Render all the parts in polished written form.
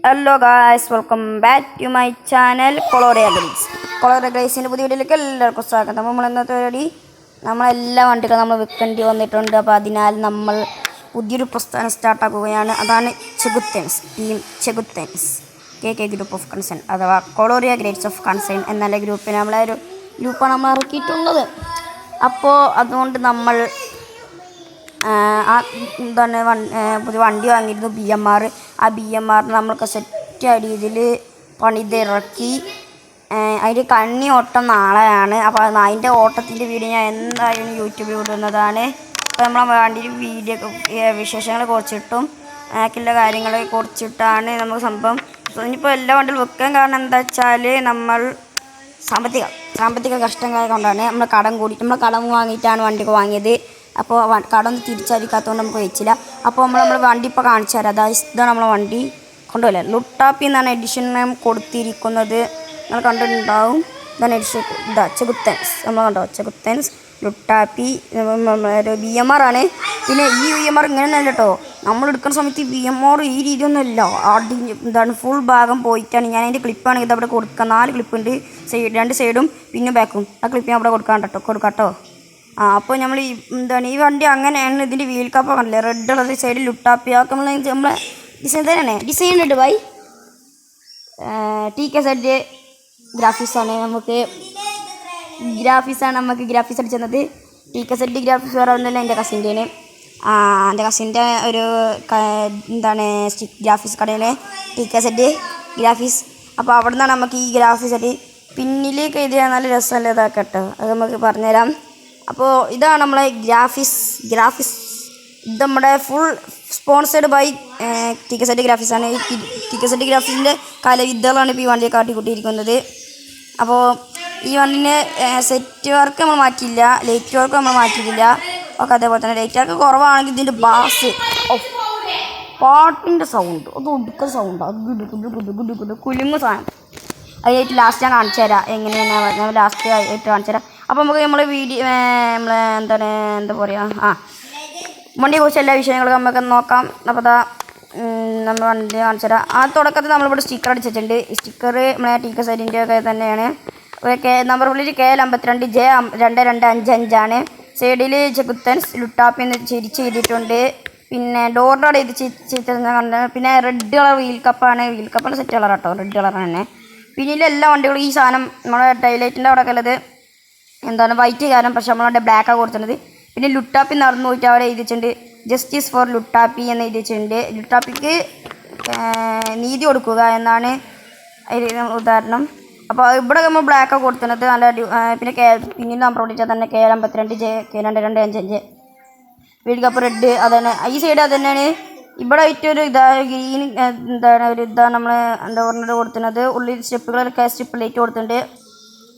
Hello guys, welcome back to my channel കൊളോറിയ ഗ്രേസ്. കൊളോറിയ ഗ്രേസിൻ്റെ പുതിയ വീഡിയോയിലേക്ക് എല്ലാവർക്കും സ്വാഗതം. നമ്മൾ ഇന്നത്തെ പരിപാടി നമ്മളെല്ലാ വണ്ടികളും നമ്മൾ വിൽക്കേണ്ടി വന്നിട്ടുണ്ട്. അപ്പോൾ അതിനാൽ നമ്മൾ പുതിയൊരു പ്രസ്ഥാനം സ്റ്റാർട്ടാക്കുകയാണ്. അതാണ് ചെകുത്തൻസ് ടീം ചെകുത്തൻസ് കെ ഗ്രൂപ്പ് ഓഫ് കൺസേൺ അഥവാ കൊളോറിയ ഗ്രേറ്റ്സ് ഓഫ് കൺസേൺ എന്നുള്ള ഗ്രൂപ്പിന് ഒരു ഗ്രൂപ്പാണ് നമ്മൾ ഇറക്കിയിട്ടുള്ളത്. അപ്പോൾ അതുകൊണ്ട് നമ്മൾ എന്താണ് പുതിയ വണ്ടി വാങ്ങിയിരുന്നു BMR. ആ BMR നമ്മൾക്ക് സെറ്റായ രീതിയിൽ പണിതിറക്കി. അതിൻ്റെ കണ്ണി ഓട്ടം നാളെയാണ്. അപ്പോൾ അതിൻ്റെ ഓട്ടത്തിൻ്റെ വീഡിയോ ഞാൻ എന്തായാലും യൂട്യൂബിൽ വിടുന്നതാണ്. അപ്പോൾ നമ്മളെ വണ്ടിയുടെ വീഡിയോ വിശേഷങ്ങളെ കുറിച്ചിട്ടും ബാക്കിയുള്ള കാര്യങ്ങളെ കുറിച്ചിട്ടാണ് നമുക്ക് സംഭവം. ഇനിയിപ്പോൾ എല്ലാ വണ്ടികളും വെക്കാൻ കാരണം എന്താ വെച്ചാൽ നമ്മൾ സാമ്പത്തിക കഷ്ടങ്ങൾ കൊണ്ടാണ് നമ്മൾ കടം വാങ്ങിയിട്ടാണ് വണ്ടിയൊക്കെ വാങ്ങിയത്. അപ്പോൾ കടം തിരിച്ചടിക്കാത്തതുകൊണ്ട് നമുക്ക് വെച്ചില്ല. അപ്പോൾ നമ്മൾ വണ്ടി ഇപ്പോൾ കാണിച്ചു തരാം. ഇതാണ് നമ്മളെ വണ്ടി. കൊണ്ടുപോയില്ല ലുട്ടാപ്പി എന്നാണ് എഡിഷൻ നാം കൊടുത്തിരിക്കുന്നത്. നിങ്ങൾ കണ്ടിട്ടുണ്ടാവും. ഇതാണ് എഡിഷൻ. ചെകുത്തൻസ് നമ്മൾ കണ്ടോ, ചെകുത്തൻസ് ലുട്ടാപ്പി BMR ആണ്. പിന്നെ ഈ BMR ഇങ്ങനെയൊന്നുമല്ല കേട്ടോ. നമ്മൾ എടുക്കുന്ന സമയത്ത് BMR ഈ രീതിയൊന്നുമല്ല. എന്താണ് ഫുൾ ഭാഗം പോയിട്ടാണ്. ഞാൻ അതിൻ്റെ ക്ലിപ്പാണെങ്കിൽ ഇത് അവിടെ കൊടുക്കുക. 4 ക്ലിപ്പുണ്ട്, രണ്ട് സൈഡും പിന്നെ ബാക്കും. ആ ക്ലിപ്പ് ഞാൻ അവിടെ കൊടുക്കാട്ടോ. അപ്പോൾ നമ്മൾ ഈ വണ്ടി അങ്ങനെയാണ്. ഇതിൻ്റെ വീൽ കപ്പ് കണ്ടില്ലേ, റെഡ് കളർ സൈഡിൽ ലുട്ടാപ്പി. ആക്കുക നമ്മളെ ഡിസൈൻ തന്നെയാണ്. ഡിസൈൻ ഉണ്ട് ബൈ TKZ ഗ്രാഫിക്സാണ്. നമുക്ക് ഗ്രാഫിക്സ് അടിച്ചത്. TKZ ഗ്രാഫിക്സ് വേറെ ഒന്നുമില്ല, എൻ്റെ കസിൻ്റെയാണ്. എൻ്റെ കസിൻ്റെ ഒരു ഗ്രാഫിക്സ് കടയിലെ TKZ ഗ്രാഫിക്സ്. അപ്പോൾ അവിടെ നിന്നാണ് നമുക്ക് ഈ ഗ്രാഫിക്സ് അടി പിന്നിലേക്ക് എഴുതിയാൽ നല്ല രസമല്ല ഇതാക്കട്ടോ. അത് നമുക്ക് പറഞ്ഞുതരാം. അപ്പോൾ ഇതാണ് നമ്മളെ ഗ്രാഫിക്സ്. ഇത് നമ്മുടെ ഫുൾ സ്പോൺസേഡ് ബൈ TKZ ഗ്രാഫിക്സാണ്. TKZ ഗ്രാഫിക്സിൻ്റെ കലവിദ്യകളാണ് ഇപ്പോൾ ഈ വണ്ടിയെ കാട്ടിക്കൂട്ടിയിരിക്കുന്നത്. അപ്പോൾ ഈ വണ്ടിന് സെറ്റ് വർക്ക് നമ്മൾ മാറ്റിയില്ല, ലൈറ്റ് വർക്ക് നമ്മൾ മാറ്റിയിട്ടില്ല. ഒക്കെ അതേപോലെ തന്നെ ലൈറ്റ് വർക്ക് കുറവാണെങ്കിൽ ഇതിൻ്റെ ബാസ് പാട്ടിൻ്റെ സൗണ്ട് അത് ഒടുക്ക സൗണ്ട്, അത് കുലുങ്ങ് സാധനം. അതായിട്ട് ലാസ്റ്റ് ഞാൻ കാണിച്ചു തരാം എങ്ങനെയാണ്. ലാസ്റ്റ് ആയിട്ട് കാണിച്ചു തരാം. അപ്പോൾ നമുക്ക് നമ്മളെ വീഡിയോ എന്താ പറയുക, വണ്ടിയെക്കുറിച്ച് എല്ലാ വിഷയങ്ങളും നമുക്ക് നോക്കാം. അപ്പോൾ നമ്മൾ വണ്ടി കാണിച്ചു തരാം. ആ തുടക്കത്തിൽ നമ്മളിവിടെ സ്റ്റിക്കർ അടിച്ചിട്ടുണ്ട്. ഈ സ്റ്റിക്കർ നമ്മളെ TKZൻ്റെ ഒക്കെ തന്നെയാണ്. നമ്പർ പ്ലേറ്റ് KL52J2255 ആണ്. സൈഡിൽ ചെകുത്തൻസ് ലുട്ടാപ്പി എന്ന് ചെയ്തിട്ടുണ്ട്. പിന്നെ ഡോറിൻ്റെ ഇത് കണ്ട്. പിന്നെ റെഡ് കളർ വീൽ കപ്പാണ് സെറ്റ് കളർ കേട്ടോ, റെഡ് കളറാണ് തന്നെ. പിന്നെ എല്ലാ വണ്ടികളും ഈ സാധനം നമ്മുടെ ടൈലൈറ്റിൻ്റെ അവിടെ ഒക്കെ ഉള്ളത് വൈറ്റ് കാരണം, പക്ഷെ നമ്മളവിടെ ബ്ലാക്കാണ് കൊടുത്തിട്ടുണ്ട്. പിന്നെ ലുട്ടാപ്പി നടന്നു പോയിട്ട് അവിടെ എഴുതിയിട്ടുണ്ട് ജസ്റ്റിസ് ഫോർ ലുട്ടാപ്പി എന്ന് എഴുതിയിട്ടുണ്ട്. ലുട്ടാപ്പിക്ക് നീതി കൊടുക്കുക എന്നാണ് ഉദാഹരണം. അപ്പോൾ ഇവിടെ നമ്മൾ ബ്ലാക്കാണ് കൊടുത്തിട്ടുണ്ട് നല്ല. പിന്നെ പിന്നീട് നമ്പർ വിളിച്ചാൽ തന്നെ KL52J2255 വീൽ കപ്പ് റെഡ് അതന്നെ. ഈ സൈഡ് അത് തന്നെയാണ്. ഇവിടെ ആയിട്ടൊരു ഗ്രീൻ നമ്മൾ എന്താ പറഞ്ഞത് കൊടുക്കുന്നത്. ഉള്ളിൽ സ്റ്റെപ്പുകളൊക്കെ സ്ട്രിപ്പ് ലൈറ്റ് കൊടുത്തിട്ടുണ്ട്.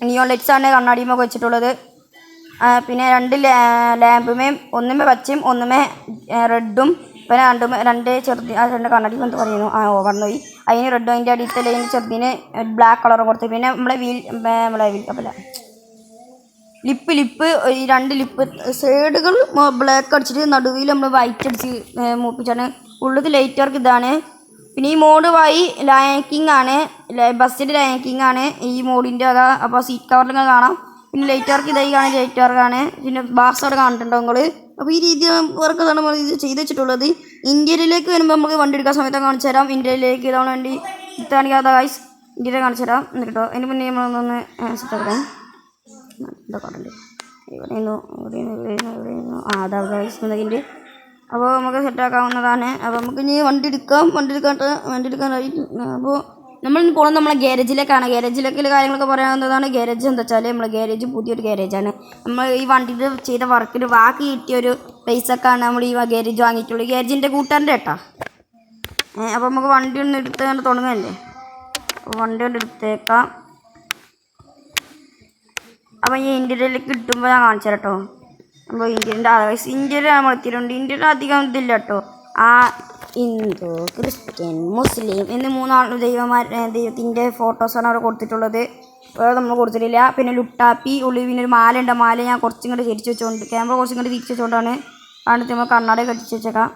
നിയോൺ ലൈറ്റ്സാണ് കണ്ണാടിയുമൊക്കെ വെച്ചിട്ടുള്ളത്. പിന്നെ 2 ലാമ്പുമേ, ഒന്നുമേ പച്ചയും ഒന്നുമേ റെഡും. പിന്നെ രണ്ട് കണ്ണാടി എന്ത് പറയുന്നു, പറഞ്ഞുപോയി. അതിന് റെഡും അതിൻ്റെ അടിയിലത്തെ ലൈന് ചെറുതിന് ബ്ലാക്ക് കളറും കൊടുത്തു. പിന്നെ നമ്മളെ വീൽ കപ്പല്ല ലിപ്പ് ഈ 2 ലിപ്പ് സൈഡുകൾ ബ്ലാക്ക് അടിച്ചിട്ട് നടുവിൽ നമ്മൾ വൈറ്റ് അടിച്ച് മൂപ്പിച്ചാണ്. ഉള്ളത് ലൈറ്റ് വർക്ക് ഇതാണ്. പിന്നെ ഈ മോഡ് ലാക്കിംഗ് ആണ്, ബസ്സിൻ്റെ ലാക്കിംഗ് ആണ് ഈ മോഡിൻ്റെ വക. അപ്പോൾ സീറ്റ് കവറിൽ കാണാം. പിന്നെ ലൈറ്റ് വർക്ക് ഇതായി കാണാൻ ലൈറ്റ് വർക്കാണ്. പിന്നെ ബാക്സ് അവിടെ കാണുന്നുണ്ടോ നിങ്ങൾ. അപ്പോൾ ഈ രീതി വർക്കാണ് നമ്മൾ ഇത് ചെയ്ത് വെച്ചിട്ടുള്ളത്. ഇന്ത്യയിലേക്ക് വരുമ്പോൾ നമുക്ക് വണ്ടി എടുക്കാൻ സമയത്ത് കാണിച്ചു തരാം. ഇന്ത്യയിലേക്ക് ഇതാണ് വണ്ടി ഇത്താണെങ്കിൽ അതാ ഗൈസ്, ഇന്ത്യയിൽ കാണിച്ചു തരാം കേട്ടോ. അതിന് മുന്നേ നമ്മളൊന്ന് സെറ്റാക്കാം. ഇതൊക്കെ അതാ ഗൈസ് ഉണ്ടെങ്കിൽ. അപ്പോൾ നമുക്ക് സെറ്റാക്കാവുന്നതാണ്. അപ്പോൾ നമുക്ക് ഇനി വണ്ടി എടുക്കാനായി. അപ്പോൾ നമ്മൾ പോകുന്നത് നമ്മളെ ഗ്യാരേജിലേക്കാണ്. ഗ്യാരേജിലേക്കുള്ള കാര്യങ്ങളൊക്കെ പറയാവുന്നതാണ്. ഗ്യാരേജ് എന്താ വെച്ചാൽ നമ്മളെ ഗ്യാരേജ് പുതിയൊരു ഗ്യാരേജാണ്. നമ്മൾ ഈ വണ്ടിയിൽ ചെയ്ത വർക്കിന് ബാക്കി കിട്ടിയൊരു പൈസക്കാണ് നമ്മൾ ഈ ഗ്യാരേജ് വാങ്ങിയിട്ടുള്ളത്. ഗ്യാരേജിൻ്റെ കൂട്ടുകാരൻ്റെ കേട്ടോ. അപ്പോൾ നമുക്ക് വണ്ടി ഒന്ന് എടുത്ത് തുടങ്ങുകയല്ലേ. അപ്പോൾ വണ്ടി കൊണ്ട് എടുത്തേക്കാം. അപ്പോൾ ഈ ഇന്ത്യയിലേക്ക് കിട്ടുമ്പോൾ ഞാൻ കാണിച്ചു തരാം കേട്ടോ. അപ്പോൾ ഇന്ത്യയിൽ നമ്മൾ എത്തിയിട്ടുണ്ട്. ഇന്ത്യയിൽ അധികം ഇതില്ല കേട്ടോ. ഹിന്ദു, ക്രിസ്ത്യൻ, മുസ്ലിം എന്നീ 3 ദൈവത്തിൻ്റെ ഫോട്ടോസാണ് അവിടെ കൊടുത്തിട്ടുള്ളത്. വേറെ നമ്മൾ കൊടുത്തിട്ടില്ല. പിന്നെ ലുട്ടാപ്പി ഉള്ളിൽ മാല ഉണ്ട്. മാല ഞാൻ കുറച്ചിങ്ങോട്ട് തിരിച്ച് വെച്ചുകൊണ്ട് ക്യാമറ കുറച്ചിങ്ങോട്ട് തിരിച്ച് വെച്ചുകൊണ്ടാണ്. നമ്മൾ കണ്ണാടി കടിച്ച് വെച്ചേക്കാം.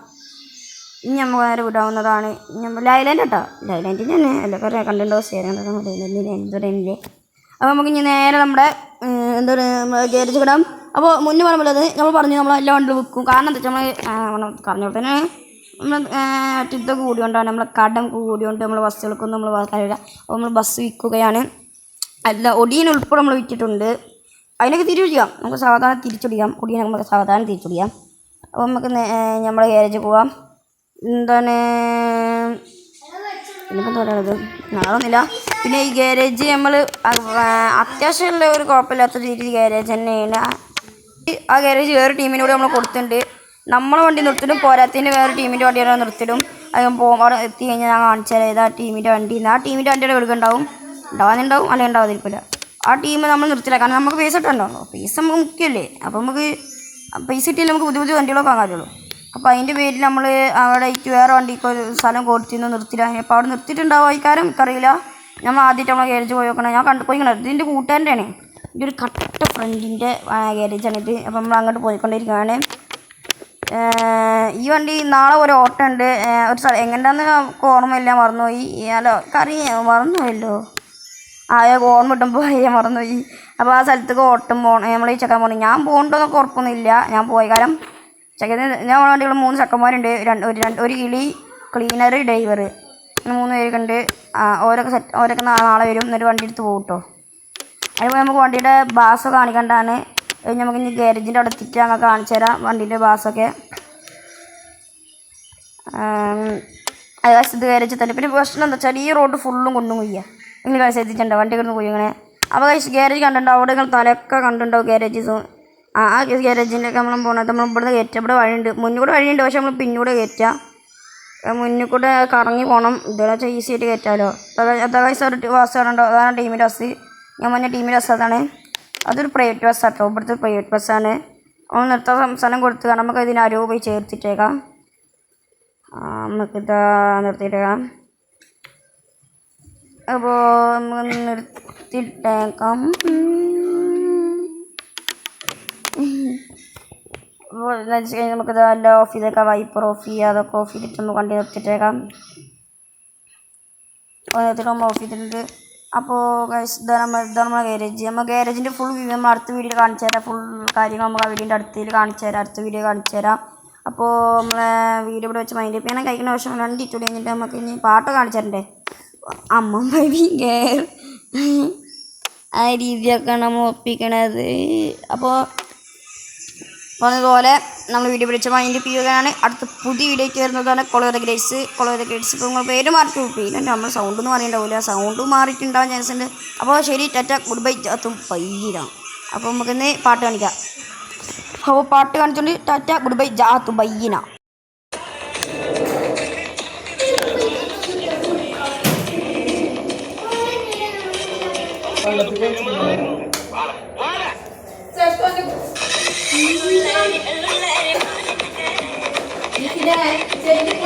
ഇനി നമുക്ക് നേരെ വിടാവുന്നതാണ്. നമ്മൾ ലൈലാൻഡ് കേട്ടോ, ലൈലാൻഡ് തന്നെ അല്ല പറയാം കണ്ടോ ഷെയർ എന്തൊരു. അപ്പോൾ നമുക്ക് ഇനി നേരെ നമ്മുടെ എന്താ പറയുക ഗാരേജ് വിടാം. അപ്പോൾ മുന്നേ പറയുമ്പോഴത് നമ്മൾ പറഞ്ഞു നമ്മൾ എല്ലാ വണ്ടികളും വിൽക്കും. കാരണം എന്താ വെച്ചാൽ നമ്മൾ പറഞ്ഞ തന്നെ നമ്മൾ ഇതൊക്കെ കൂടിയോണ്ടാണ്, നമ്മളെ കടം കൂടിയോണ്ട് നമ്മൾ ബസ്സുകൾക്കൊന്നും നമ്മൾ കാര്യമില്ല. അപ്പോൾ നമ്മൾ ബസ് വിൽക്കുകയാണ്. അല്ല ഒടിയനുൾപ്പെടെ നമ്മൾ വിറ്റിട്ടുണ്ട്. അതിനൊക്കെ തിരിച്ചൊടിക്കാം, നമുക്ക് സാവധാനം തിരിച്ചൊടിക്കാം. ഒടിയനെ നമുക്ക് സാവധാനം തിരിച്ചൊടിക്കാം. അപ്പോൾ നമുക്ക് നമ്മുടെ ഗാരേജ് പോവാം. എന്താണ് ഇനിയിപ്പം പറയുന്നത് നാളൊന്നുമില്ല. പിന്നെ ഈ ഗാരേജ് നമ്മൾ അത്യാവശ്യമുള്ള ഒരു കുഴപ്പമില്ലാത്ത രീതിയിൽ ഗാരേജ് തന്നെയാണ്. ആ ഗാരേജ് വേറെ ടീമിനോട് നമ്മൾ കൊടുത്തിട്ടുണ്ട്. നമ്മളെ വണ്ടി നിർത്തിലും പോരാത്തതിന് വേറെ ടീമിൻ്റെ വണ്ടിയാണ് നിർത്തിലും. അത് പോകുമ്പോൾ എത്തി കഴിഞ്ഞാൽ ഞാൻ കാണിച്ചു തരാം ഏതാ ടീമിൻ്റെ വണ്ടി. ആ ടീമിൻ്റെ വണ്ടിയുടെ എടുക്കുന്നുണ്ടാവും, ഉണ്ടാവാനുണ്ടാവും അല്ലെങ്കിൽ ഉണ്ടാവാതിരിക്കില്ല. ആ ടീം നമ്മൾ നിർത്തില്ല, കാരണം നമുക്ക് പൈസ ഇട്ടുണ്ടാവുള്ളൂ. പൈസ നമുക്ക് മുഖ്യമല്ലേ. അപ്പോൾ നമുക്ക് പൈസ കിട്ടിയാൽ നമുക്ക് പുതിയ പുതിയ വണ്ടികളൊക്കെ വാങ്ങാൻ കഴിയുള്ളൂ. അപ്പോൾ അതിൻ്റെ പേരിൽ നമ്മൾ അവിടെ വേറെ വണ്ടിക്ക് ഒരു സ്ഥലം കൊടുത്തിരുന്നു നിർത്തില്ല. അപ്പോൾ അവിടെ നിർത്തിയിട്ടുണ്ടാവും ആയിക്കാരം എനിക്കറിയില്ല. നമ്മൾ ആദ്യമായിട്ട് നമ്മളെ ഗാരേജ് പോയി നോക്കണം. ഞാൻ പോയിക്കണം, ഇതിൻ്റെ കൂട്ടുകാരൻ്റെയാണ്, എൻ്റെ ഒരു കട്ട ഫ്രണ്ടിൻ്റെ ഗാരേജാണിത്. അപ്പോൾ നമ്മൾ അങ്ങോട്ട് പോയിക്കൊണ്ടിരിക്കുകയാണ്. ഈ വണ്ടി നാളെ ഒരു ഓട്ടം ഉണ്ട്. ഒരു സ്ഥലം എങ്ങനെയാണെന്ന് ഓർമ്മയില്ല, മറന്നുപോയി. അല്ലോ മറന്നുപോയല്ലോ. ഓർമ്മ കിട്ടുമ്പോൾ മറന്നുപോയി. അപ്പോൾ ആ സ്ഥലത്തേക്ക് ഓട്ടം പോകണം, നമ്മൾ ഈ ചെക്കാൻ പോകണം. ഞാൻ പോകണ്ടോന്നൊക്കെ ഉറപ്പൊന്നുമില്ല, ഞാൻ പോയ കാലം ഞാൻ വണ്ടികൾ 3 ചെക്കന്മാരുണ്ട്. ഒരു കിളി, ക്ലീനർ, ഡ്രൈവർ, 3 പേരൊക്കെ ഉണ്ട്. ഓരൊക്കെ നാളെ വരും, എന്നിട്ട് വണ്ടി എടുത്ത് പോകും കേട്ടോ. അതിപ്പോൾ നമുക്ക് വണ്ടിയുടെ ബാസ് കാണിക്കേണ്ടതാണ്. നമുക്ക് ഇനി ഗാരേജിൻ്റെ അവിടെ എത്തിയിട്ട് ഞങ്ങൾ കാണിച്ചു തരാം വണ്ടീൻ്റെ ബാസൊക്കെ. ഇത് ഗാരേജ് തന്നെ. പിന്നെ പ്രശ്നം എന്താ വെച്ചാൽ ഈ റോഡ് ഫുള്ളും കൊണ്ടും കൊയ്യുക. നിങ്ങൾ കഴിച്ച് എത്തിച്ചിട്ടുണ്ടോ വണ്ടി കിടന്ന് പോയി ഇങ്ങനെ. അപ്പോൾ കഴിച്ച് ഗാരേജ് കണ്ടിട്ടുണ്ടോ, അവിടെ നിങ്ങൾ തലയൊക്കെ കണ്ടിട്ടുണ്ടാവും ഗാരേജസ്. ആ ഗാരേജിൻ്റെ ഒക്കെ നമ്മൾ പോകുന്നത് നമ്മൾ ഇവിടുന്ന് കയറ്റുക. ഇവിടെ വഴിയുണ്ട്, മുന്നിൽ കൂടെ വഴിയുണ്ട്, പക്ഷെ നമ്മൾ പിന്നൂടെ കയറ്റുക. മുന്നിൽ കൂടെ കറങ്ങി പോകണം. ഇതെന്ന് വെച്ചാൽ ഈസി ആയിട്ട് കയറ്റാമല്ലോ. അതാ കഴിച്ച് ഒരു ബസ് കണ്ടോ, അതാണ് ടീമിൻ്റെ ബസ്. ഞാൻ പറഞ്ഞ ടീമിൻ്റെ ബസ് അതാണ്. അതൊരു പ്രൈവറ്റ് ബസ്സാണ് കേട്ടോ, ഇവിടുത്തെ പ്രൈവറ്റ് ബസ്സാണ്. നമ്മൾ നിർത്താൻ സ്ഥലം കൊടുത്ത് നമുക്ക് ഇതിന് ആരോ പോയി ചേർത്തിട്ടേക്കാം. നമുക്കിതാ നിർത്തിയിട്ടേക്കാം. അപ്പോൾ നമുക്ക് നിർത്തിയിട്ടേക്കാം. അപ്പോൾ നമുക്കിത് എല്ലാം ഓഫ് ചെയ്തേക്കാം. വൈപ്പർ ഓഫ് ചെയ്യുക, അതൊക്കെ ഓഫ് ചെയ്തിട്ട് നമുക്ക് വണ്ടി നിർത്തിയിട്ടേക്കാം. നിർത്തിയിട്ട് നമ്മൾ ഓഫ് ചെയ്തിട്ടുണ്ട്. അപ്പോൾ ഇതാണ് നമ്മളെ ഗാരേജ്. നമ്മൾ ഗാരേജിൻ്റെ ഫുൾ വ്യൂ നമ്മൾ അടുത്ത വീഡിയോയിൽ കാണിച്ചു തരാം. ഫുൾ കാര്യങ്ങൾ നമുക്ക് ആ വീഡിയോൻ്റെ അടുത്ത വീഡിയോ കാണിച്ചു തരാം. അപ്പോൾ നമ്മളെ വീഡിയോ ഇവിടെ വെച്ച് മൈൻഡ് ചെയ്യണം. കഴിക്കുന്ന വർഷം 2 ഇട്ട് കഴിഞ്ഞിട്ട് നമുക്ക് ഇനി പാട്ട് കാണിച്ചു തരണ്ടേ. അമ്മ ബേബി ഗേൾ ആ രീതിയൊക്കെ നമ്മൾ ഒപ്പിക്കണത്. അപ്പോൾ പറഞ്ഞതുപോലെ നമ്മൾ വീഡിയോ പിടിച്ച മൈൻഡ് ചെയ്യുകയാണ്. അടുത്ത പുതിയ വീഡിയോയ്ക്ക് വരുന്നതാണ് കൊളോറ ഗ്രേസ്. ഇപ്പോൾ നിങ്ങൾ പേര് മാറ്റി പിന്നെ നമ്മൾ സൗണ്ട് ഒന്നും അറിയണ്ടാവില്ല, സൗണ്ട് മാറിയിട്ടുണ്ടാവാൻ ചാൻസ് ഉണ്ട്. അപ്പോൾ ശരി, ടാറ്റ, ഗുഡ് ബൈ, ജാത്തും ബയ്യിനാണ്. അപ്പോൾ നമുക്കിന്ന് പാട്ട് കാണിക്കാം. അപ്പോൾ പാട്ട് കാണിച്ചുകൊണ്ട് ടാറ്റ, ഗുഡ് ബൈ, ജാത്തും ബയ്യിന. Let it